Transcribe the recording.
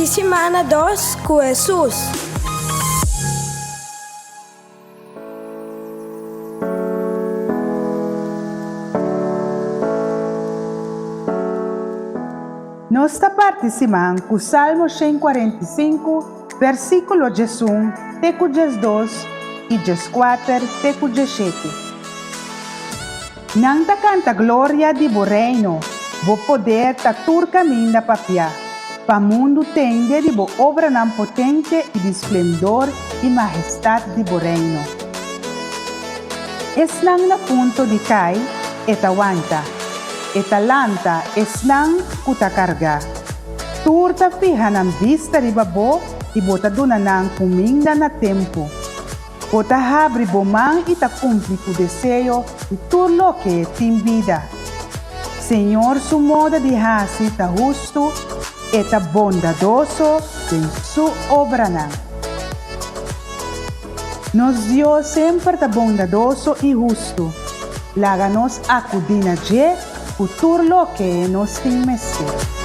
Semana 2 com Jesus. Nós está participando com o Salmo 145, versículo 1, teco 2 e 4, teco 7. Nanta canta glória de bo reino, bo poder ta tur caminho da papia. Pa mundo tende de bo obra nam potente e de esplendor e majestade de bo reino. Esnang na punto di cai, et aguanta. Etalanta esnang kuta karga. Turta fiha ng vista di babo, ibota duna ng kuminda na tempo. Bota habri bomang ita cumpli tu deseo e turlo que timbida. Senhor su moda di hasi ta justo, eta bondadoso en su obra na. Nos Dios sempre ta bondadoso e justo. Láganos acudina je, uturlo que nos timeste.